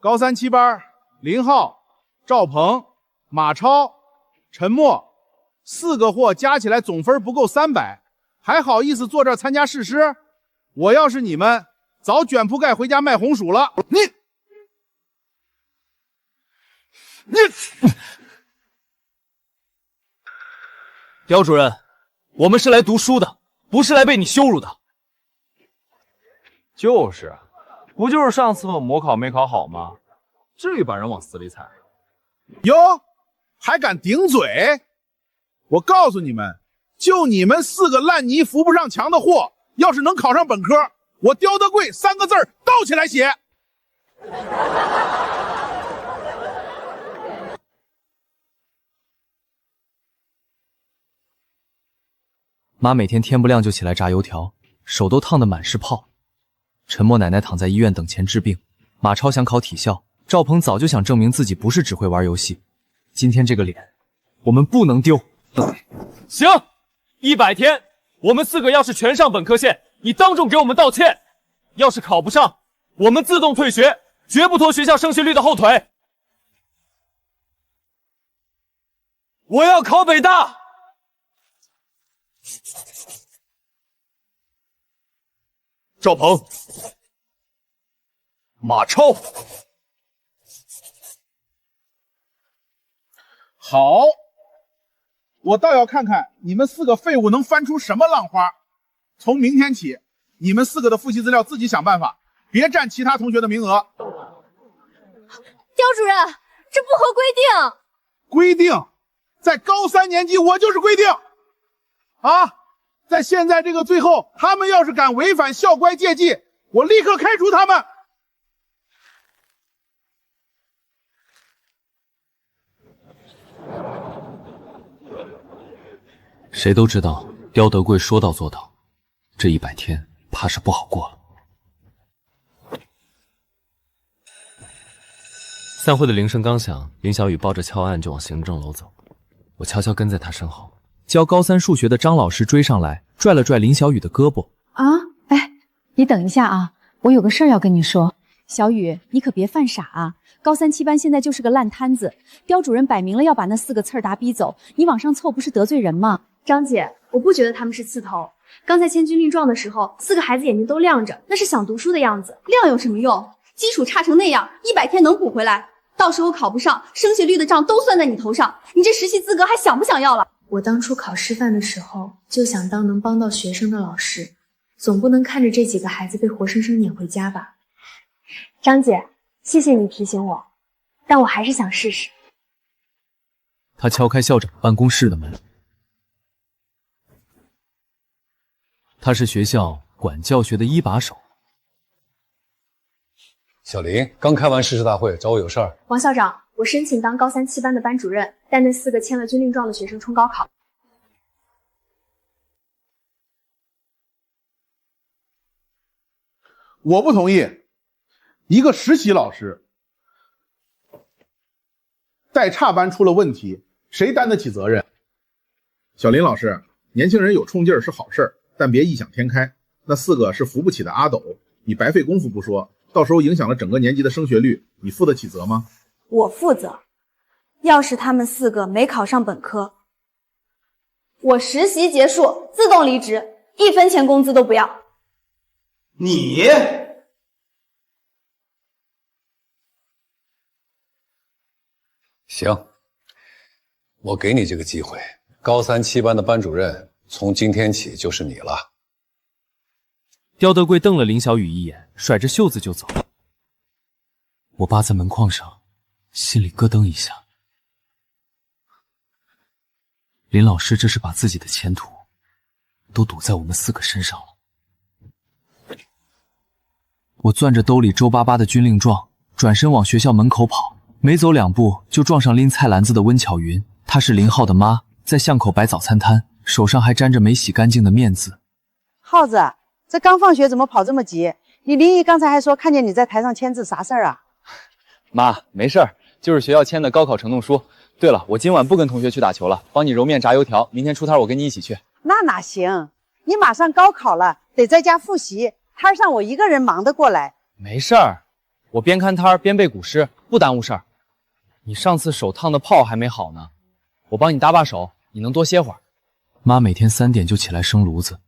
高三七班林浩、赵鹏、马超、陈默4个货加起来总分不够300，还好意思坐这儿参加试师？我要是你们，早卷铺盖回家卖红薯了。你刁主任，我们是来读书的，不是来被你羞辱的。就是，不就是上次模考没考好吗？至于把人往死里踩？哟，还敢顶嘴！我告诉你们，就你们4个烂泥扶不上墙的货，要是能考上本科，我刁德贵3个字倒起来写。妈每天天不亮就起来炸油条，手都烫得满是泡。陈默奶奶躺在医院等钱治病，马超想考体校，赵鹏早就想证明自己不是只会玩游戏。今天这个脸，我们不能丢。行，100天，我们4个要是全上本科线，你当众给我们道歉；要是考不上，我们自动退学，绝不拖学校升学率的后腿。我要考北大。赵鹏、马超，好，我倒要看看你们4个废物能翻出什么浪花。从明天起，你们4个的复习资料自己想办法，别占其他同学的名额。刁主任，这不合规定。规定，在高3年级我就是规定。啊！在现在这个最后，他们要是敢违反校规戒纪，我立刻开除他们。谁都知道刁德贵说到做到，这100天怕是不好过了。散会的铃声刚响，林小雨抱着乔安就往行政楼走，我悄悄跟在他身后。教高3数学的张老师追上来，拽了拽林小雨的胳膊。啊，哎，你等一下啊，我有个事儿要跟你说。小雨，你可别犯傻啊！高3、7班现在就是个烂摊子，刁主任摆明了要把那4个刺儿达逼走，你往上凑不是得罪人吗？张姐，我不觉得他们是刺头。刚才签军令状的时候，4个孩子眼睛都亮着，那是想读书的样子。亮有什么用？基础差成那样，100天能补回来。到时候考不上，升学率的账都算在你头上，你这实习资格还想不想要了？我当初考师范的时候，就想当能帮到学生的老师，总不能看着这几个孩子被活生生撵回家吧。张姐，谢谢你提醒我，但我还是想试试。他敲开校长办公室的门。他是学校管教学的一把手。小林刚开完誓师大会，找我有事儿。王校长，我申请当高3、7班的班主任，带那4个签了军令状的学生冲高考。我不同意。一个实习老师带差班出了问题，谁担得起责任？小林老师，年轻人有冲劲儿是好事，但别异想天开。那4个是扶不起的阿斗，你白费功夫不说，到时候影响了整个年级的升学率，你负得起责吗？我负责。要是他们4个没考上本科，我实习结束，自动离职，1分钱工资都不要。你行，我给你这个机会，高3、7班的班主任从今天起就是你了。刁德贵瞪了林小雨一眼，甩着袖子就走。我扒在门框上，心里咯噔一下。林老师这是把自己的前途都赌在我们4个身上了。我攥着兜里皱巴巴的军令状，转身往学校门口跑，没走2步就撞上拎菜篮子的温巧云。她是林浩的妈，在巷口摆早餐摊，手上还沾着没洗干净的面子。浩子，这刚放学怎么跑这么急？你林姨刚才还说看见你在台上签字，啥事儿啊？妈，没事儿，就是学校签的高考承诺书。对了，我今晚不跟同学去打球了，帮你揉面炸油条，明天出摊我跟你一起去。那哪行？你马上高考了，得在家复习，摊上我一个人忙得过来。没事儿，我边看摊儿边背古诗，不耽误事儿。你上次手烫的泡还没好呢，我帮你搭把手，你能多歇会儿。妈每天3点就起来生炉子，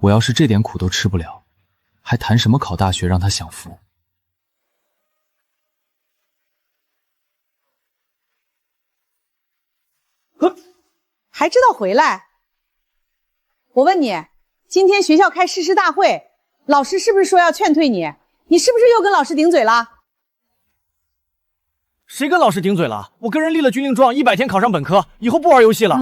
我要是这点苦都吃不了，还谈什么考大学让她享福？还知道回来？我问你，今天学校开誓师大会，老师是不是说要劝退你？你是不是又跟老师顶嘴了？谁跟老师顶嘴了？我跟人立了军令状，100天考上本科，以后不玩游戏了。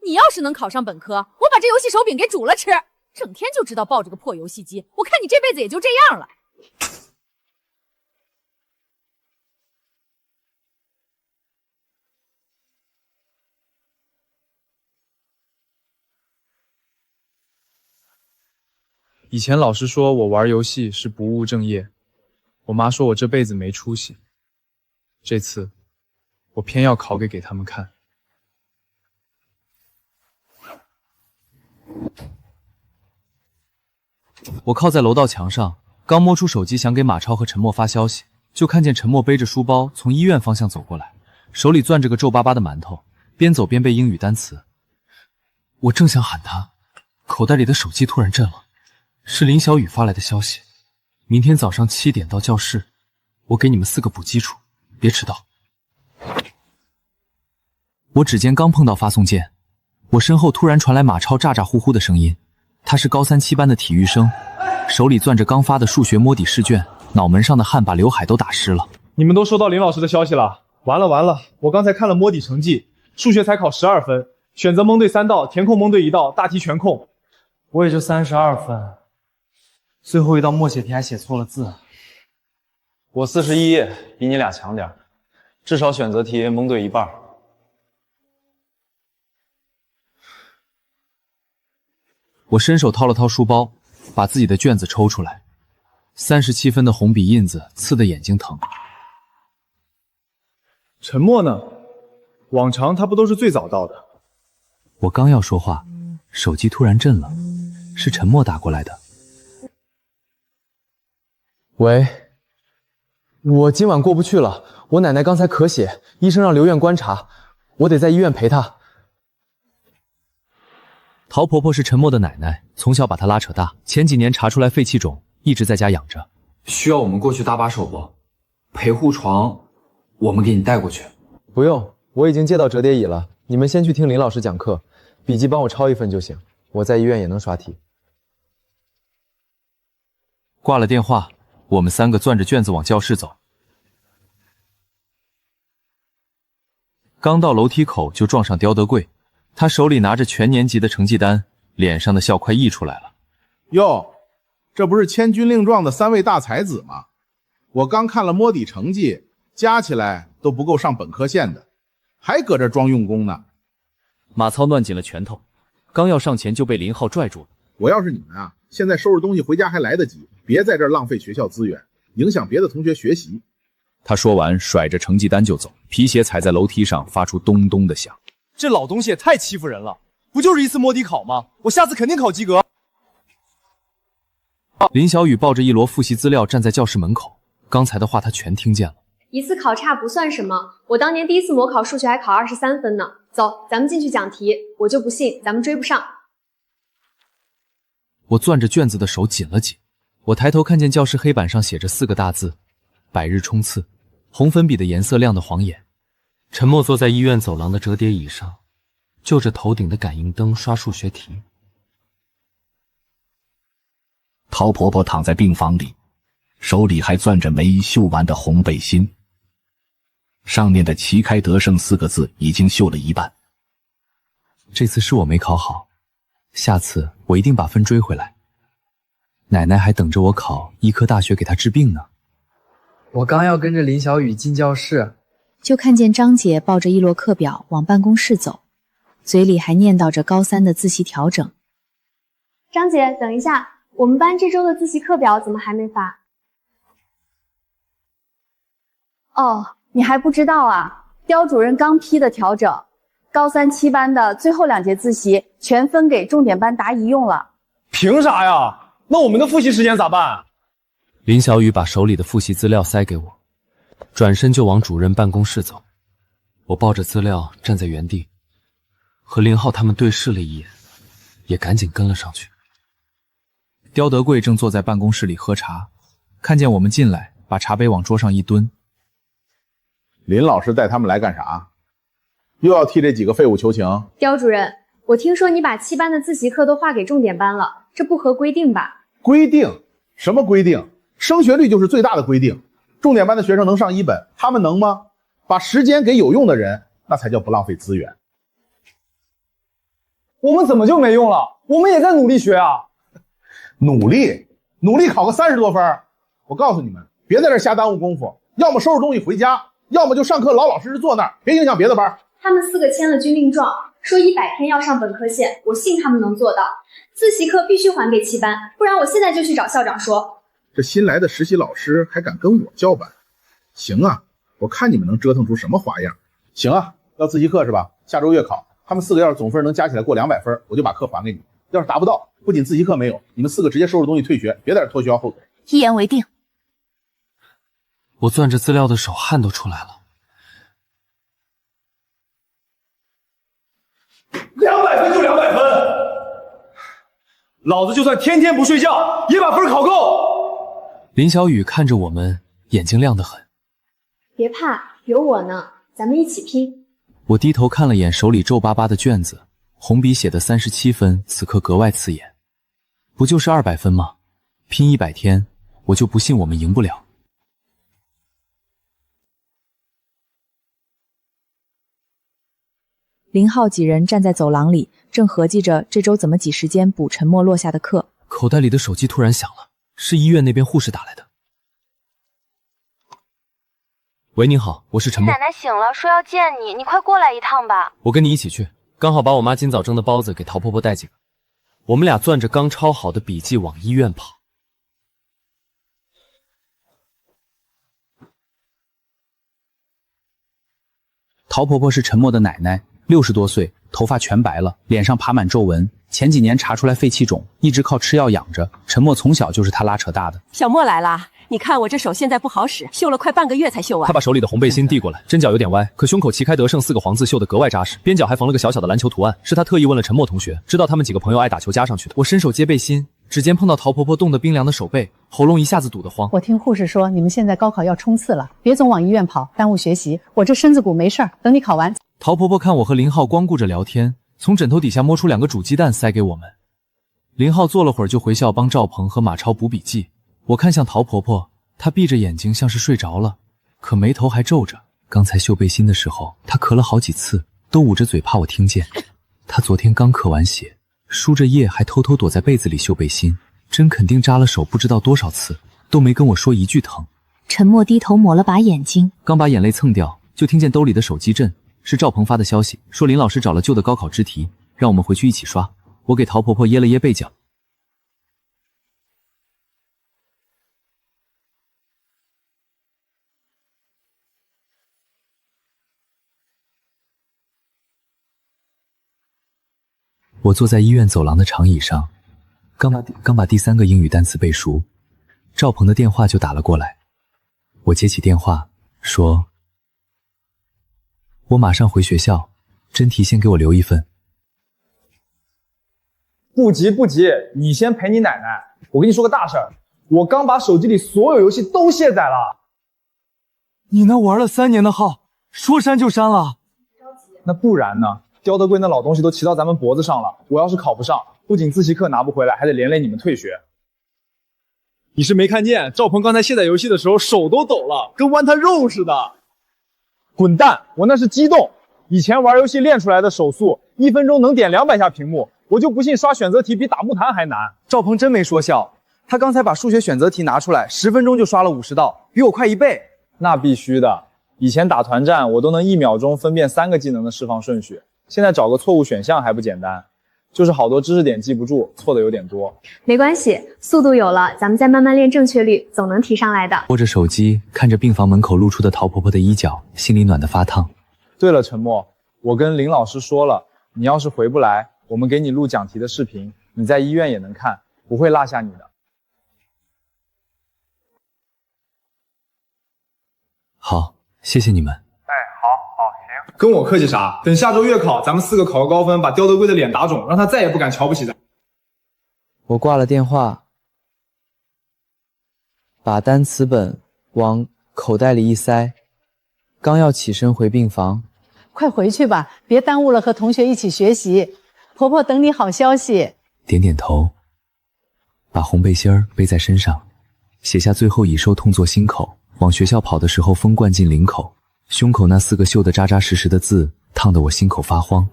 你要是能考上本科，我把这游戏手柄给煮了吃。整天就知道抱着个破游戏机，我看你这辈子也就这样了。以前老师说我玩游戏是不务正业，我妈说我这辈子没出息。这次，我偏要考给他们看。我靠在楼道墙上，刚摸出手机想给马超和陈默发消息，就看见陈默背着书包从医院方向走过来，手里攥着个皱巴巴的馒头，边走边背英语单词。我正想喊他，口袋里的手机突然震了。是林小雨发来的消息，明天早上7点到教室，我给你们4个补基础，别迟到。我指尖刚碰到发送键，我身后突然传来马超咋咋呼呼的声音，他是高3、7班的体育生，手里攥着刚发的数学摸底试卷，脑门上的汗把刘海都打湿了。你们都收到林老师的消息了？完了，我刚才看了摸底成绩，数学才考12分，选择蒙对3道，填空蒙对1道，大题全空。我也就32分。最后一道默写题还写错了字。我41，比你俩强点，至少选择题蒙对一半。我伸手掏了掏书包，把自己的卷子抽出来，37分的红笔印子刺得眼睛疼。陈默呢？往常他不都是最早到的？我刚要说话，手机突然震了，是陈默打过来的。喂，我今晚过不去了，我奶奶刚才咳血，医生让留院观察，我得在医院陪她。陶婆婆是陈默的奶奶，从小把她拉扯大，前几年查出来肺气肿，一直在家养着。需要我们过去搭把手不？陪护床我们给你带过去。不用，我已经借到折叠椅了，你们先去听林老师讲课，笔记帮我抄1份就行，我在医院也能刷题。挂了电话，我们3个攥着卷子往教室走。刚到楼梯口就撞上刁德贵，他手里拿着全年级的成绩单，脸上的笑快溢出来了。哟，这不是签军令状的3位大才子吗？我刚看了摸底成绩，加起来都不够上本科线的，还搁这装用功呢。马超攥紧了拳头，刚要上前就被林浩拽住了。我要是你们啊，现在收拾东西回家还来得及，别在这儿浪费学校资源，影响别的同学学习。他说完甩着成绩单就走，皮鞋踩在楼梯上发出咚咚的响。这老东西也太欺负人了，不就是一次摸底考吗？我下次肯定考及格。林小雨抱着一摞复习资料站在教室门口，刚才的话他全听见了。一次考差不算什么，我当年第1次模考数学还考23分呢。走，咱们进去讲题，我就不信咱们追不上。我攥着卷子的手紧了紧，我抬头看见教室黑板上写着4个大字：百日冲刺。红粉笔的颜色亮得晃眼。陈默坐在医院走廊的折叠椅上，就着头顶的感应灯刷数学题。陶婆婆躺在病房里，手里还攥着没绣完的红背心，上面的旗开得胜4个字已经绣了一半。这次是我没考好，下次我一定把分追回来。奶奶还等着我考医科大学给她治病呢。我刚要跟着林小雨进教室，就看见张姐抱着一摞课表往办公室走，嘴里还念叨着高3的自习调整。张姐，等一下，我们班这周的自习课表怎么还没发？哦，你还不知道啊？刁主任刚批的调整，高3、7班的最后2节自习全分给重点班答疑用了。凭啥呀？那我们的复习时间咋办？林小雨把手里的复习资料塞给我，转身就往主任办公室走。我抱着资料站在原地，和林浩他们对视了一眼，也赶紧跟了上去。刁德贵正坐在办公室里喝茶，看见我们进来，把茶杯往桌上一蹲。林老师带他们来干啥？又要替这几个废物求情？刁主任，我听说你把7班的自习课都划给重点班了，这不合规定吧？规定？什么规定？升学率就是最大的规定。重点班的学生能上1本，他们能吗？把时间给有用的人，那才叫不浪费资源。我们怎么就没用了？我们也在努力学啊！努力考个30多分。我告诉你们，别在这瞎耽误功夫，要么收拾东西回家，要么就上课老老实实坐那儿，别影响别的班。他们4个签了军令状，说100天要上本科线，我信他们能做到。自习课必须还给7班，不然我现在就去找校长说。这新来的实习老师还敢跟我叫板？行啊，我看你们能折腾出什么花样。行啊，要自习课是吧？下周月考，他们4个要是总分能加起来过200分，我就把课还给你。要是达不到，不仅自习课没有，你们4个直接收拾东西退学，别在这拖学校后腿。一言为定。我攥着资料的手汗都出来了。200分就200分，老子就算天天不睡觉，也把分考够。林小雨看着我们，眼睛亮得很。别怕，有我呢，咱们一起拼。我低头看了眼手里皱巴巴的卷子，红笔写的37分，此刻格外刺眼。不就是200分吗？拼100天，我就不信我们赢不了。林浩几人站在走廊里，正合计着这周怎么挤时间补沉默落下的课。口袋里的手机突然响了，是医院那边护士打来的。喂，您好，我是陈默。奶奶醒了，说要见你，你快过来一趟吧。我跟你一起去，刚好把我妈今早蒸的包子给陶婆婆带几个。我们俩攥着刚抄好的笔记往医院跑。陶婆婆是陈默的奶奶，60多岁，头发全白了，脸上爬满皱纹。前几年查出来肺气肿，一直靠吃药养着。陈默从小就是她拉扯大的。小莫来啦，你看我这手现在不好使，绣了快半个月才绣完。他把手里的红背心递过来，针脚有点歪，可胸口旗开得胜4个黄字绣得格外扎实，边角还缝了个小小的篮球图案，是他特意问了陈默同学，知道他们几个朋友爱打球加上去的。我伸手接背心，指尖碰到陶婆婆冻得冰凉的手背，喉咙一下子堵得慌。我听护士说你们现在高考要冲刺了，别总往医院跑，耽误学习。我这身子骨没事儿，等你考完。陶婆婆看我和林浩光顾着聊天，从枕头底下摸出2个煮鸡蛋塞给我们。林浩坐了会儿就回校帮赵鹏和马超补笔记。我看向陶婆婆，她闭着眼睛像是睡着了，可眉头还皱着。刚才绣背心的时候，她咳了好几次，都捂着嘴怕我听见。她昨天刚咳完血，输着液还偷偷躲在被子里绣背心，针肯定扎了手不知道多少次，都没跟我说一句疼。陈默低头抹了把眼睛，刚把眼泪蹭掉，就听见兜里的手机震，是赵鹏发的消息，说林老师找了旧的高考支题，让我们回去一起刷。我给陶婆婆掖了掖被角。我坐在医院走廊的长椅上，刚把第3个英语单词背熟，赵鹏的电话就打了过来。我接起电话，说：“我马上回学校，真题先给我留1份。”不急不急，你先陪你奶奶。我跟你说个大事儿，我刚把手机里所有游戏都卸载了。你那玩了3年的号，说删就删了？那不然呢？刁德贵那老东西都骑到咱们脖子上了，我要是考不上，不仅自习课拿不回来，还得连累你们退学。你是没看见，赵鹏刚才卸载游戏的时候手都抖了，跟剜他肉似的。滚蛋！我那是激动。以前玩游戏练出来的手速，1分钟能点200下屏幕，我就不信刷选择题比打木坛还难。赵鹏真没说笑，他刚才把数学选择题拿出来，10分钟就刷了50道，比我快1倍。那必须的，以前打团战我都能1秒钟分辨3个技能的释放顺序，现在找个错误选项还不简单，就是好多知识点记不住，错的有点多。没关系，速度有了，咱们再慢慢练正确率，总能提上来的。握着手机，看着病房门口露出的陶婆婆的衣角，心里暖得发烫。对了，陈默，我跟林老师说了，你要是回不来，我们给你录讲题的视频，你在医院也能看，不会落下你的。好，谢谢你们。行。跟我客气啥？等下周月考，咱们4个考个高分，把刁德贵的脸打肿，让他再也不敢瞧不起咱。我挂了电话，把单词本往口袋里一塞，刚要起身回病房，快回去吧，别耽误了和同学一起学习。婆婆等你好消息。点点头，把红背心儿背在身上，写下最后已收痛作心口。往学校跑的时候，风灌进领口，胸口那4个绣得扎扎实实的字，烫得我心口发慌。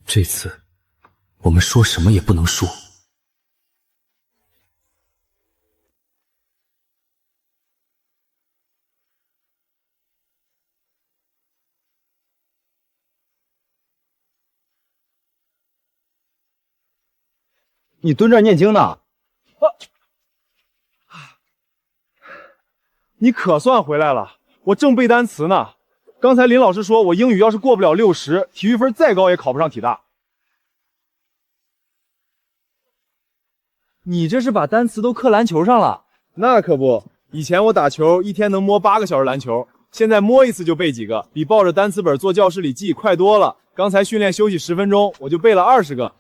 这次，我们说什么也不能说。你蹲这儿念经呢？你可算回来了，我正背单词呢。刚才林老师说我英语要是过不了60，体育分再高也考不上体大。你这是把单词都刻篮球上了？那可不，以前我打球一天能摸8个小时篮球，现在摸一次就背几个，比抱着单词本坐教室里记快多了。刚才训练休息10分钟，我就背了20个。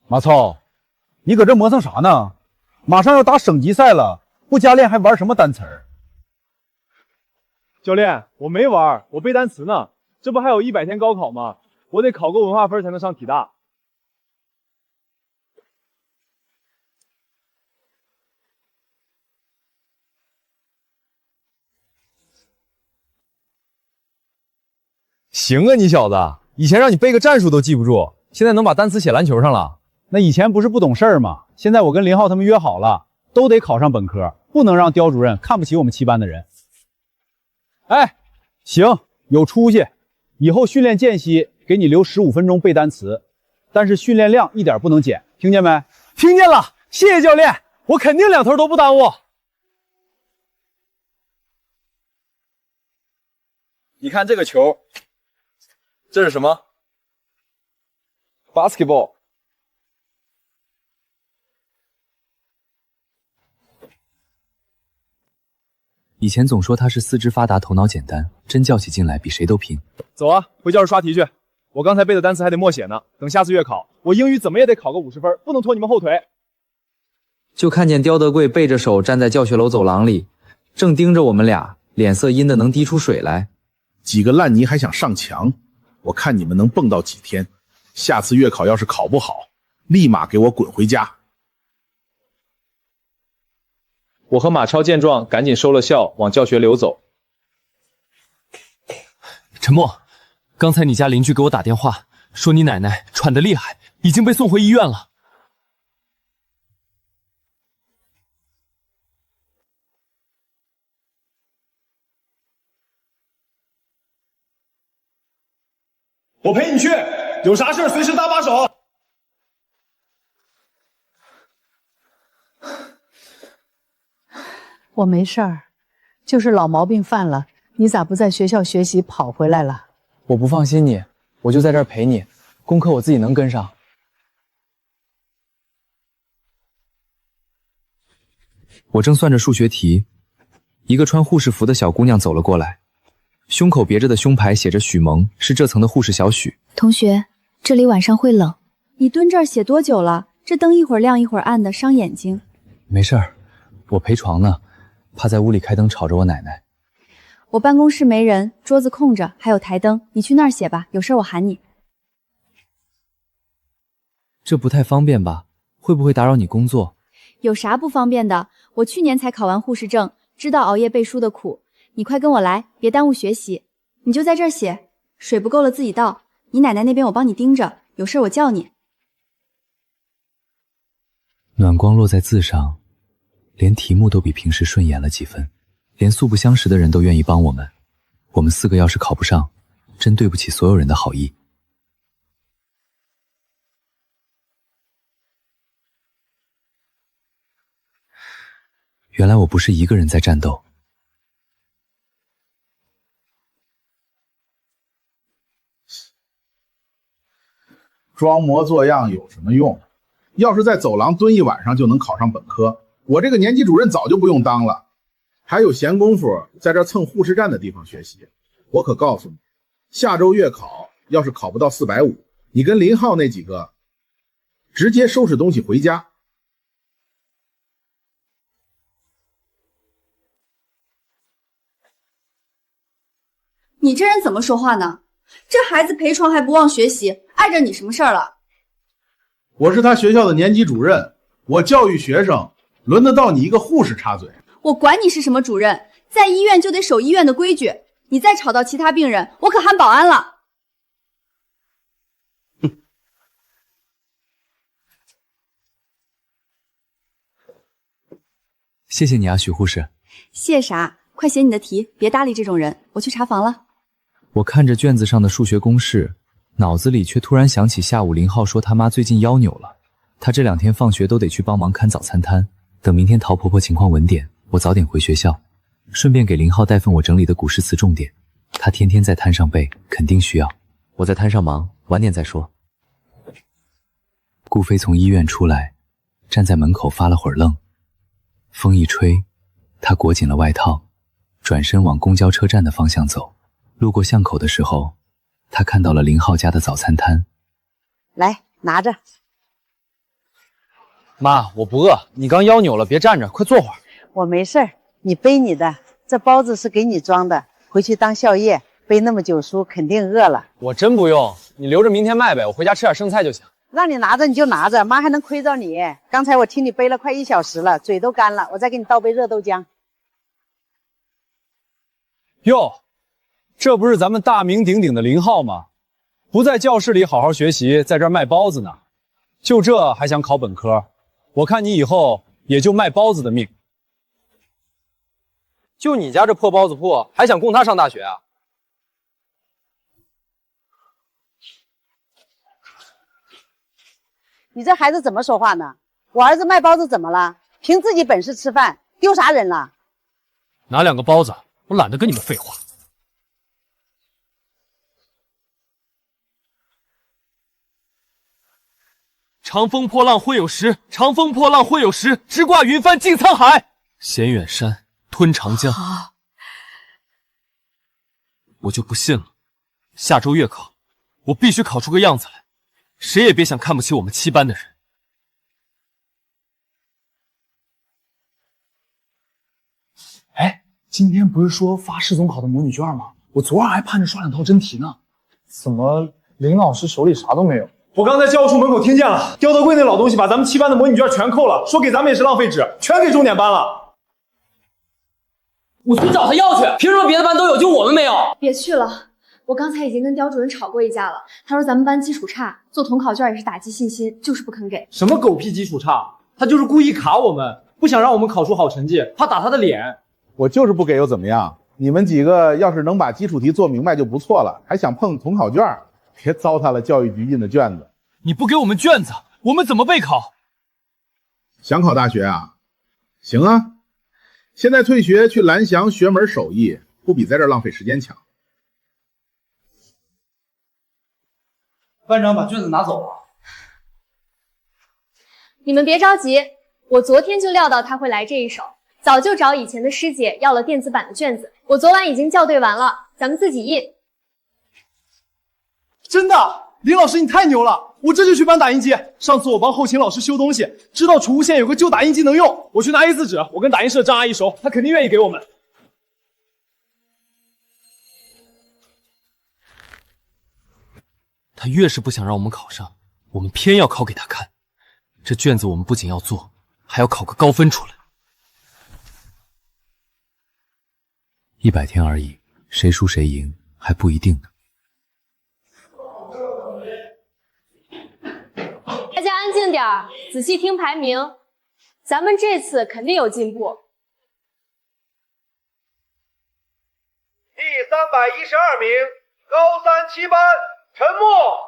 马超，你搁这磨蹭啥呢？马上要打省级赛了，不加练还玩什么单词儿？教练，我没玩，我背单词呢。这不还有100天高考吗？我得考个文化分才能上体大。行啊，你小子，以前让你背个战术都记不住，现在能把单词写篮球上了。那以前不是不懂事儿吗？现在我跟林浩他们约好了，都得考上本科，不能让刁主任看不起我们7班的人。哎，行，有出息。以后训练间隙给你留15分钟背单词，但是训练量一点不能减，听见没？听见了，谢谢教练，我肯定2头都不耽误。你看这个球，这是什么 ？basketball。以前总说他是四肢发达头脑简单，真较起劲来比谁都拼。走啊，回教室刷题去。我刚才背的单词还得默写呢，等下次月考，我英语怎么也得考个50分，不能拖你们后腿。就看见刁德贵背着手站在教学楼走廊里，正盯着我们俩，脸色阴得能滴出水来。几个烂泥还想上墙，我看你们能蹦到几天。下次月考要是考不好，立马给我滚回家。我和马超见状，赶紧收了笑，往教学楼走。陈默，刚才你家邻居给我打电话，说你奶奶喘得厉害，已经被送回医院了。我陪你去，有啥事随时搭把手。我没事儿，就是老毛病犯了。你咋不在学校学习，跑回来了？我不放心你，我就在这儿陪你。功课我自己能跟上。我正算着数学题，一个穿护士服的小姑娘走了过来，胸口别着的胸牌写着许萌，是这层的护士小许。同学，这里晚上会冷。你蹲这儿写多久了？这灯一会儿亮一会儿暗的，伤眼睛。没事儿，我陪床呢，怕在屋里开灯吵着我奶奶。我办公室没人，桌子空着，还有台灯，你去那儿写吧，有事我喊你。这不太方便吧？会不会打扰你工作？有啥不方便的？我去年才考完护士证，知道熬夜背书的苦。你快跟我来，别耽误学习。你就在这儿写，水不够了自己倒。你奶奶那边我帮你盯着，有事我叫你。暖光落在字上，连题目都比平时顺眼了几分，连素不相识的人都愿意帮我们。我们4个要是考不上，真对不起所有人的好意。原来我不是一个人在战斗。装模作样有什么用？要是在走廊蹲一晚上就能考上本科，我这个年级主任早就不用当了。还有闲工夫在这蹭护士站的地方学习。我可告诉你，下周月考要是考不到450，你跟林浩那几个直接收拾东西回家。你这人怎么说话呢？这孩子陪床还不忘学习，碍着你什么事儿了？我是他学校的年级主任，我教育学生，轮得到你一个护士插嘴？我管你是什么主任，在医院就得守医院的规矩。你再吵到其他病人，我可喊保安了。谢谢你啊，许护士。谢啥？快写你的题，别搭理这种人。我去查房了。我看着卷子上的数学公式，脑子里却突然想起下午林浩说他妈最近腰扭了，他这2天放学都得去帮忙看早餐摊。等明天陶婆婆情况稳点，我早点回学校，顺便给林浩带份我整理的古诗词重点，他天天在摊上背，肯定需要。我在摊上忙，晚点再说。顾飞从医院出来，站在门口发了会儿愣，风一吹，他裹紧了外套，转身往公交车站的方向走。路过巷口的时候，他看到了林浩家的早餐摊。来，拿着。妈，我不饿，你刚腰扭了，别站着，快坐会儿。我没事儿，你背你的，这包子是给你装的，回去当宵夜。背那么久书，肯定饿了。我真不用，你留着明天卖呗，我回家吃点剩菜就行。让你拿着你就拿着，妈还能亏着你？刚才我听你背了快1小时了，嘴都干了，我再给你倒杯热豆浆。哟，这不是咱们大名鼎鼎的林浩吗？不在教室里好好学习，在这儿卖包子呢。就这还想考本科？我看你以后也就卖包子的命。就你家这破包子铺，还想供他上大学啊？你这孩子怎么说话呢？我儿子卖包子怎么了？凭自己本事吃饭，丢啥人了？拿2个包子，我懒得跟你们废话。长风破浪会有时，长风破浪会有时，直挂云帆济沧海。衔远山，吞长江。我就不信了，下周月考，我必须考出个样子来，谁也别想看不起我们7班的人。哎，今天不是说发市总考的模拟卷吗？我昨晚还盼着刷2套真题呢。怎么林老师手里啥都没有？我刚在教务处门口听见了，刁德贵那老东西把咱们7班的模拟卷全扣了，说给咱们也是浪费纸，全给重点班了。我去找他要去，凭什么别的班都有，就我们没有？别去了，我刚才已经跟刁主任吵过一架了，他说咱们班基础差，做统考卷也是打击信心，就是不肯给。什么狗屁基础差，他就是故意卡我们，不想让我们考出好成绩，怕打他的脸。我就是不给又怎么样？你们几个要是能把基础题做明白就不错了，还想碰统考卷，别糟蹋了教育局印的卷子。你不给我们卷子，我们怎么备考？想考大学啊？行啊，现在退学去蓝翔学门手艺，不比在这儿浪费时间强。班长把卷子拿走了。你们别着急，我昨天就料到他会来这一手，早就找以前的师姐要了电子版的卷子，我昨晚已经校对完了，咱们自己印。真的，林老师你太牛了！我这就去搬打印机。上次我帮后勤老师修东西，知道储物线有个旧打印机能用，我去拿A4纸，我跟打印社张阿姨熟，她肯定愿意给我们。他越是不想让我们考上，我们偏要考给他看。这卷子我们不仅要做，还要考个高分出来。100天而已，谁输谁赢还不一定呢。大家安静点儿，仔细听排名，咱们这次肯定有进步。第312名，高3 7班，陈默。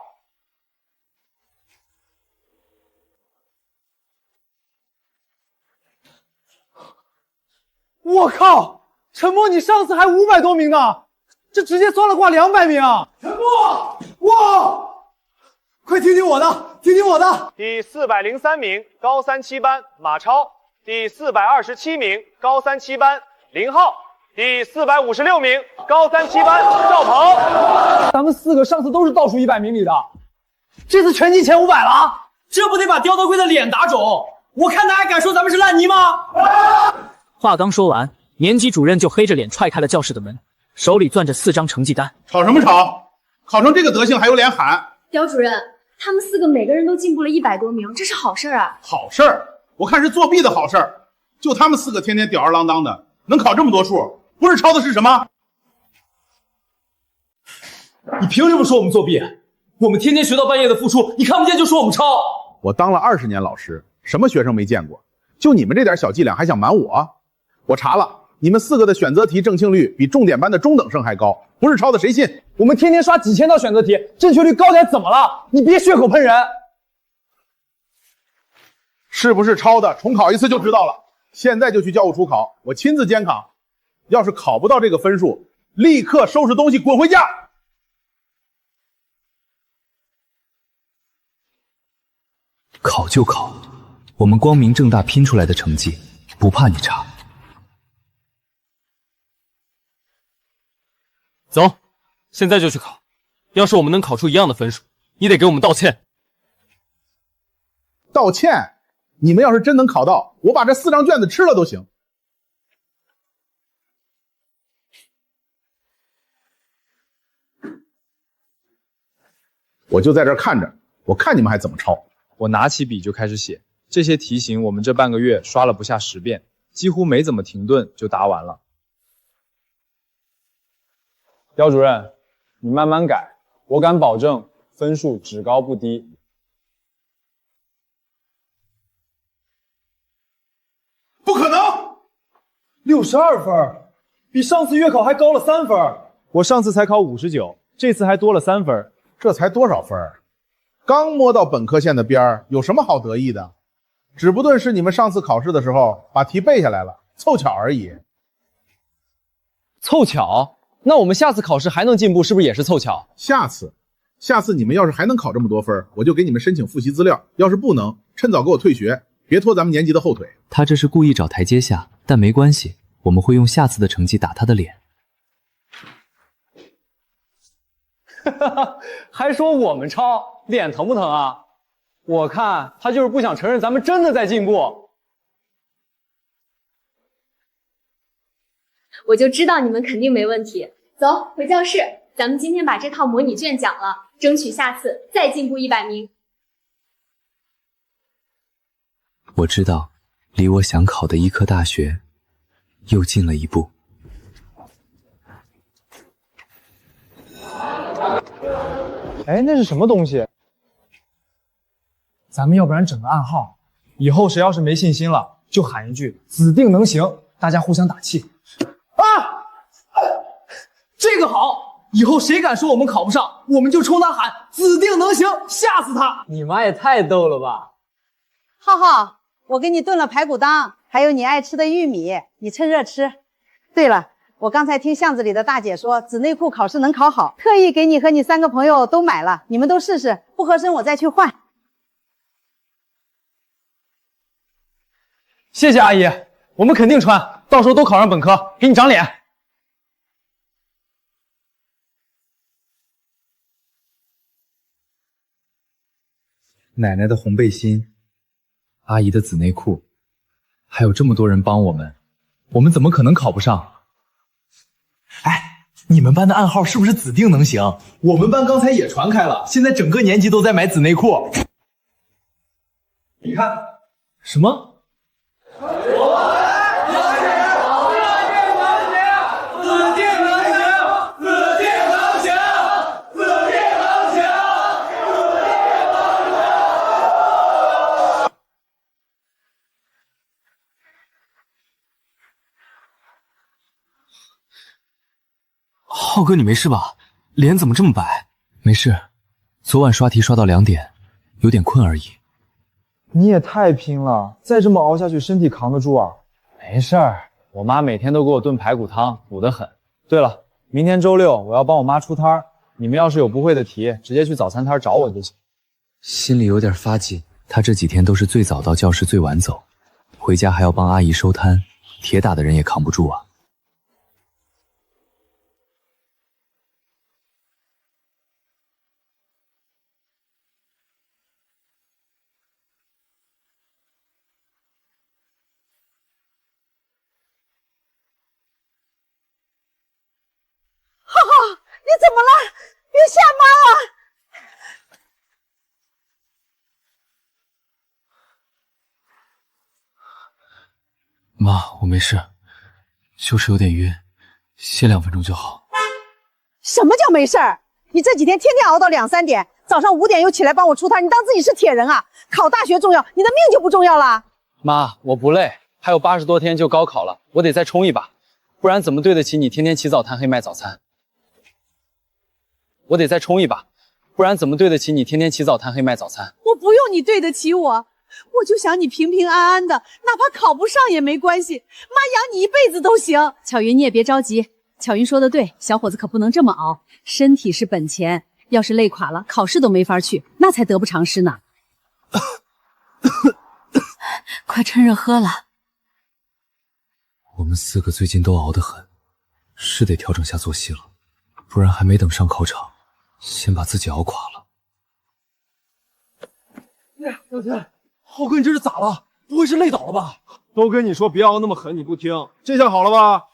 我靠，陈默，你上次还500多名呢，这直接算了挂200名啊！陈默，哇！快听听我的，听听我的。第403名，高3 7班，马超。第427名，高3 7班， 0号，第456名，高3、7班赵鹏。咱们4个上次都是倒数100名里的，这次全进前500了，这不得把刁德贵的脸打肿？我看他还敢说咱们是烂泥吗？话刚说完，年级主任就黑着脸踹开了教室的门，手里攥着4张成绩单。吵什么吵？考成这个德行还有脸喊？刁主任，他们4个每个人都进步了100多名，这是好事啊！好事儿？我看是作弊的好事儿。就他们4个天天吊儿郎当的，能考这么多数，不是抄的是什么？你凭什么说我们作弊？我们天天学到半夜的付出，你看不见就说我们抄？我当了20年老师，什么学生没见过？就你们这点小伎俩还想瞒我？我查了，你们4个的选择题正庆率比重点班的中等生还高，不是抄的谁信？我们天天刷几千道选择题，正确率高点怎么了？你别血口喷人。是不是抄的？重考一次就知道了。现在就去教务处考，我亲自监考。要是考不到这个分数，立刻收拾东西滚回家。考就考，我们光明正大拼出来的成绩，不怕你查。走，现在就去考。要是我们能考出一样的分数，你得给我们道歉。道歉？你们要是真能考到，我把这4张卷子吃了都行。我就在这儿看着，我看你们还怎么抄。我拿起笔就开始写，这些题型我们这半个月刷了不下10遍，几乎没怎么停顿就答完了。刁主任，你慢慢改，我敢保证分数只高不低。不可能！62分，比上次月考还高了3分。我上次才考59，这次还多了3分，这才多少分？刚摸到本科线的边儿，有什么好得意的？只不过是你们上次考试的时候把题背下来了，凑巧而已。凑巧？那我们下次考试还能进步，是不是也是凑巧？下次你们要是还能考这么多分，我就给你们申请复习资料；要是不能，趁早给我退学，别拖咱们年级的后腿。他这是故意找台阶下，但没关系，我们会用下次的成绩打他的脸。还说我们抄，脸疼不疼啊？我看他就是不想承认咱们真的在进步。我就知道你们肯定没问题。走，回教室，咱们今天把这套模拟卷讲了，争取下次再进步100名。我知道，离我想考的医科大学又近了一步。哎，那是什么东西？咱们要不然整个暗号，以后谁要是没信心了，就喊一句“指定能行”，大家互相打气。啊，这个好！以后谁敢说我们考不上，我们就冲他喊“指定能行”，吓死他！你妈也太逗了吧！浩浩，我给你炖了排骨汤，还有你爱吃的玉米，你趁热吃。对了，我刚才听巷子里的大姐说，纸内裤考试能考好，特意给你和你3个朋友都买了，你们都试试，不合身我再去换。谢谢阿姨，我们肯定穿，到时候都考上本科，给你长脸。奶奶的红背心，阿姨的紫内裤，还有这么多人帮我们，我们怎么可能考不上？哎，你们班的暗号是不是指定能行？我们班刚才也传开了，现在整个年级都在买紫内裤。你看，什么？浩哥，你没事吧？脸怎么这么白？没事，昨晚刷题刷到2点，有点困而已。你也太拼了，再这么熬下去，身体扛得住啊？没事儿，我妈每天都给我炖排骨汤，补得很。对了，明天周6我要帮我妈出摊儿，你们要是有不会的题，直接去早餐摊找我就行。心里有点发紧，他这几天都是最早到教室最晚走，回家还要帮阿姨收摊，铁打的人也扛不住啊。怎么了？又吓妈了？妈，我没事，就是有点晕，歇2分钟就好。什么叫没事儿？你这几天天天熬到2、3点，早上5点又起来帮我出摊，你当自己是铁人啊？考大学重要，你的命就不重要了？妈，我不累，还有80多天就高考了，我得再冲一把，不然怎么对得起你天天起早贪黑卖早餐？我得再冲一把，不然怎么对得起你天天起早贪黑卖早餐？我不用你对得起我，我就想你平平安安的，哪怕考不上也没关系，妈养你一辈子都行。巧云，你也别着急，巧云说的对，小伙子可不能这么熬，身体是本钱，要是累垮了，考试都没法去，那才得不偿失呢。快趁热喝了。我们4个最近都熬得很，是得调整下作息了，不然还没等上考场，先把自己熬垮了。老天，浩哥，你这是咋了？不会是累倒了吧？都跟你说别熬那么狠，你不听，这下好了吧？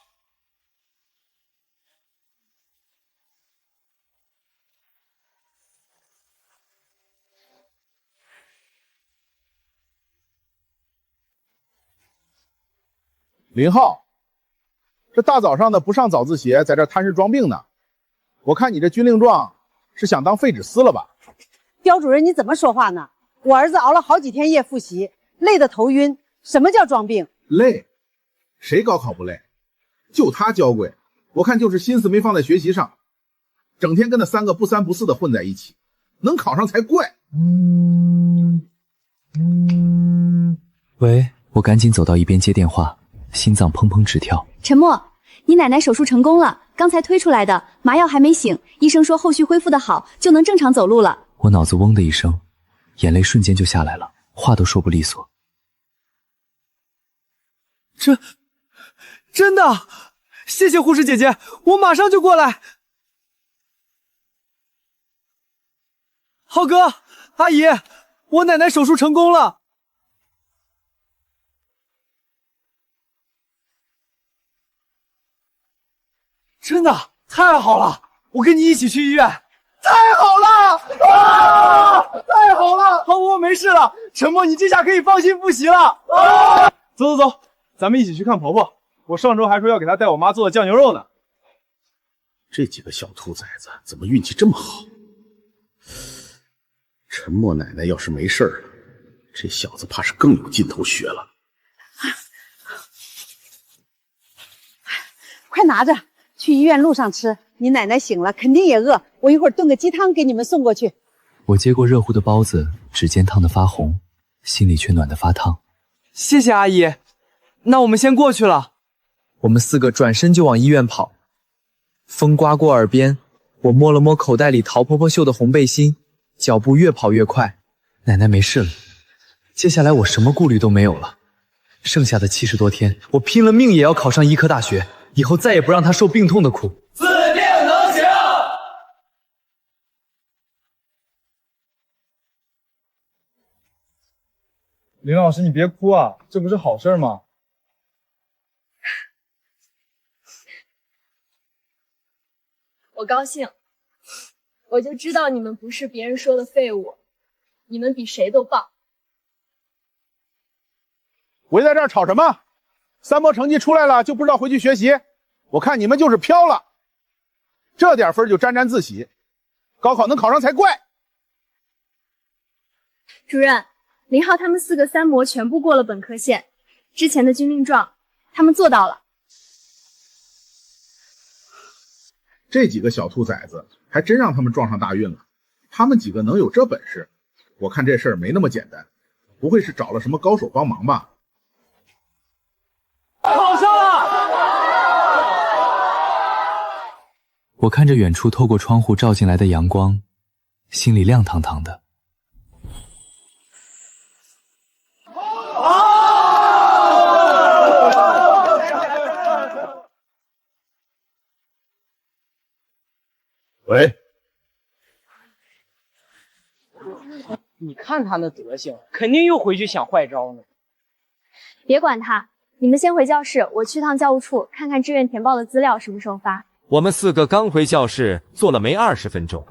林浩，这大早上的不上早自习，在这摊尸装病呢。我看你这军令状是想当废纸撕了吧？刁主任，你怎么说话呢？我儿子熬了好几天夜复习，累得头晕。什么叫装病？累？谁高考不累？就他娇贵，我看就是心思没放在学习上，整天跟那3个不3不4的混在一起，能考上才怪。喂，我赶紧走到一边接电话，心脏砰砰直跳。陈默，你奶奶手术成功了，刚才推出来的，麻药还没醒，医生说后续恢复的好，就能正常走路了。我脑子嗡的一声，眼泪瞬间就下来了，话都说不利索。真的，谢谢护士姐姐，我马上就过来。浩哥，阿姨，我奶奶手术成功了。真的，太好了，我跟你一起去医院。太好了啊！太好了，好，我没事了。陈默，你这下可以放心复习了。啊！走走走，咱们一起去看婆婆。我上周还说要给她带我妈做的酱牛肉呢。这几个小兔崽子怎么运气这么好？陈默奶奶要是没事了，这小子怕是更有劲头学了。快拿着，去医院路上吃。你奶奶醒了，肯定也饿，我一会儿炖个鸡汤给你们送过去。我接过热乎的包子，指尖烫得发红，心里却暖得发烫。谢谢阿姨，那我们先过去了。我们4个转身就往医院跑。风刮过耳边，我摸了摸口袋里陶婆婆绣的红背心，脚步越跑越快。奶奶没事了，接下来我什么顾虑都没有了。剩下的70多天，我拼了命也要考上医科大学，以后再也不让她受病痛的苦。自定能行。林老师，你别哭啊，这不是好事吗？我高兴，我就知道你们不是别人说的废物，你们比谁都棒。围在这儿吵什么？3模成绩出来了就不知道回去学习？我看你们就是飘了，这点分就沾沾自喜，高考能考上才怪。主任，林浩他们4个3模全部过了本科线，之前的军令状他们做到了。这几个小兔崽子还真让他们撞上大运了，他们几个能有这本事？我看这事儿没那么简单，不会是找了什么高手帮忙吧？考上了！我看着远处透过窗户照进来的阳光，心里亮堂堂的。喂，你看他那德行，肯定又回去想坏招呢。别管他，你们先回教室，我去趟教务处看看志愿填报的资料什么时候发。我们4个刚回教室，坐了没20分钟，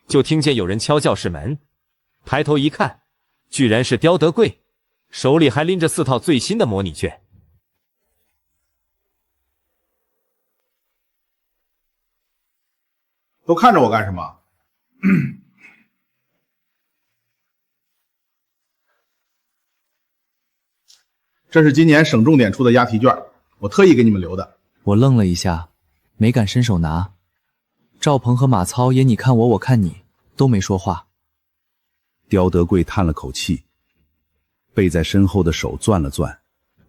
就听见有人敲教室门。抬头一看，居然是刁德贵，手里还拎着4套最新的模拟卷。都看着我干什么？这是今年省重点出的押题卷，我特意给你们留的。我愣了一下，没敢伸手拿。赵鹏和马操也你看我，我看你，都没说话。刁德贵叹了口气，背在身后的手攥了攥，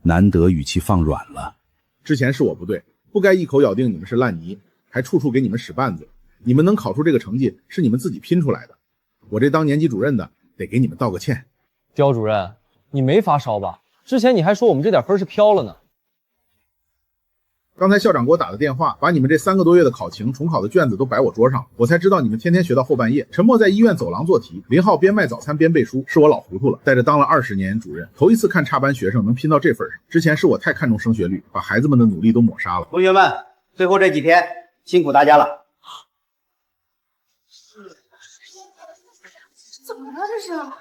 难得语气放软了。之前是我不对，不该一口咬定你们是烂泥，还处处给你们使绊子。你们能考出这个成绩，是你们自己拼出来的。我这当年级主任的，得给你们道个歉。刁主任，你没发烧吧？之前你还说我们这点分是飘了呢。刚才校长给我打的电话，把你们这3个多月的考情、重考的卷子都摆我桌上，我才知道你们天天学到后半夜。陈默在医院走廊做题，林浩边卖早餐边背书，是我老糊涂了。在这当了20年主任，头一次看插班学生能拼到这份上。之前是我太看重升学率，把孩子们的努力都抹杀了。同学们，最后这几天辛苦大家了。怎么了这是？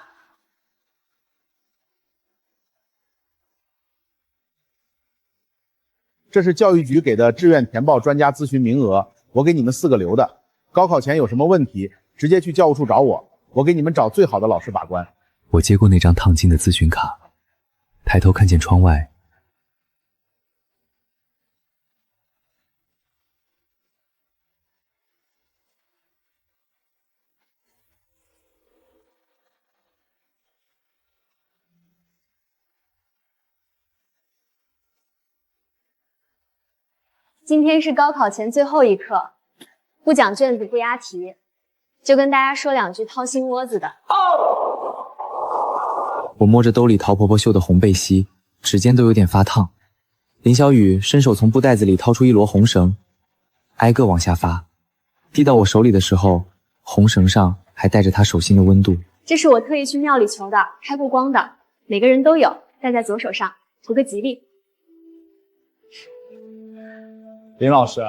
这是教育局给的志愿填报专家咨询名额，我给你们4个留的。高考前有什么问题，直接去教务处找我，我给你们找最好的老师把关。我接过那张烫金的咨询卡，抬头看见窗外，今天是高考前最后一课，不讲卷子不押题，就跟大家说2句掏心窝子的。我摸着兜里陶婆婆绣的红背心，指尖都有点发烫。林小雨伸手从布袋子里掏出一摞红绳，挨个往下发，递到我手里的时候，红绳上还带着她手心的温度。这是我特意去庙里求的，开过光的，每个人都有，戴在左手上，图个吉利。林老师，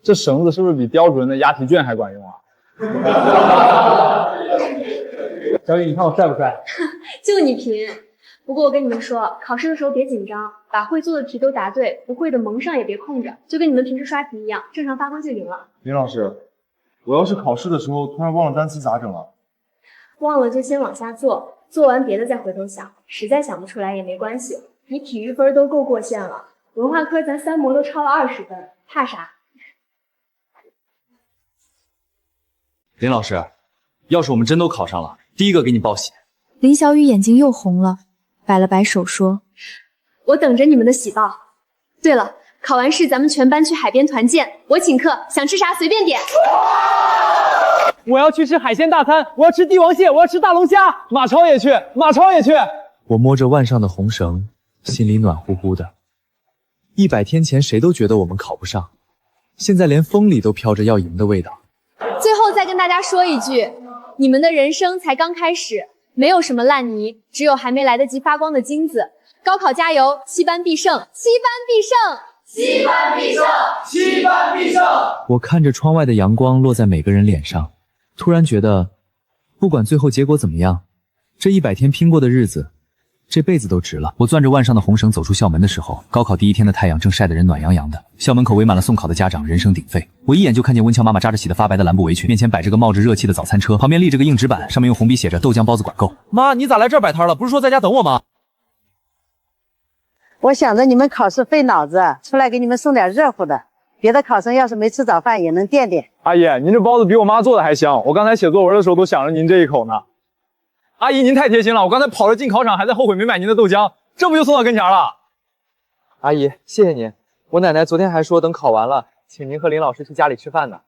这绳子是不是比刁主任的押题卷还管用啊？小雨，你看我帅不帅？就你贫。不过我跟你们说，考试的时候别紧张，把会做的题都答对，不会的蒙上也别空着，就跟你们平时刷题一样，正常发挥就赢了。林老师，我要是考试的时候突然忘了单词咋整啊？忘了就先往下做，做完别的再回头想，实在想不出来也没关系，你体育分都够过线了，文化科咱3模都超了20分，怕啥？林老师，要是我们真都考上了，第一个给你报喜。林小雨眼睛又红了，摆了摆手说：“我等着你们的喜报。对了，考完试咱们全班去海边团建，我请客，想吃啥随便点。”我要去吃海鲜大餐，我要吃帝王蟹，我要吃大龙虾。马超也去，马超也去。我摸着腕上的红绳，心里暖乎乎的。100天前谁都觉得我们考不上，现在连风里都飘着要赢的味道。最后再跟大家说一句，你们的人生才刚开始，没有什么烂泥，只有还没来得及发光的金子。高考加油，7班必胜，7班必胜，7班必胜，7班必胜。我看着窗外的阳光落在每个人脸上，突然觉得，不管最后结果怎么样，这100天拼过的日子，这辈子都值了。我攥着腕上的红绳走出校门的时候，高考第1天的太阳正晒得人暖洋洋的，校门口围满了送考的家长，人声鼎沸。我一眼就看见温乔妈妈扎着洗得发白的蓝布围裙，面前摆着个冒着热气的早餐车，旁边立着个硬纸板，上面用红笔写着豆浆包子管够。妈，你咋来这儿摆摊了？不是说在家等我吗？我想着你们考试费脑子，出来给你们送点热乎的，别的考生要是没吃早饭也能垫垫。阿姨，您这包子比我妈做的还香，我刚才写作文的时候都想着您这一口呢。阿姨，您太贴心了，我刚才跑着进考场，还在后悔没买您的豆浆，这不就送到跟前了？阿姨，谢谢您。我奶奶昨天还说等考完了，请您和林老师去家里吃饭呢。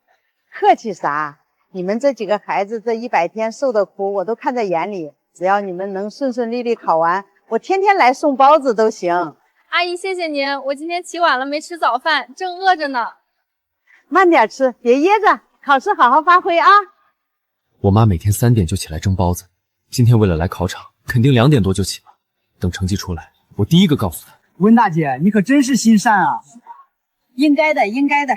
客气啥？你们这几个孩子这100天受的苦我都看在眼里，只要你们能顺顺利利考完，我天天来送包子都行。阿姨，谢谢您，我今天起晚了没吃早饭，正饿着呢。慢点吃，别噎着，考试好好发挥啊。我妈每天3点就起来蒸包子，今天为了来考场，肯定2点多就起了。等成绩出来，我第一个告诉她。温大姐，你可真是心善啊！应该的，应该的。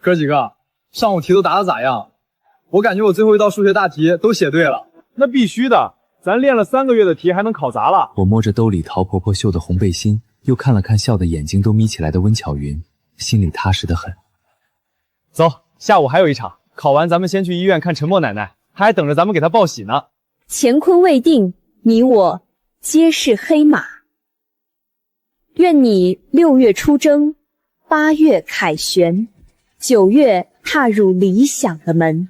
哥几个，上午题都答得咋样？我感觉我最后一道数学大题都写对了。那必须的，咱练了3个月的题，还能考砸了。我摸着兜里陶婆婆绣的红背心，又看了看笑得眼睛都眯起来的温巧云，心里踏实得很。走，下午还有一场，考完咱们先去医院看陈默奶奶，她还等着咱们给她报喜呢。乾坤未定，你我皆是黑马。愿你6月出征，8月凯旋，9月踏入理想的门。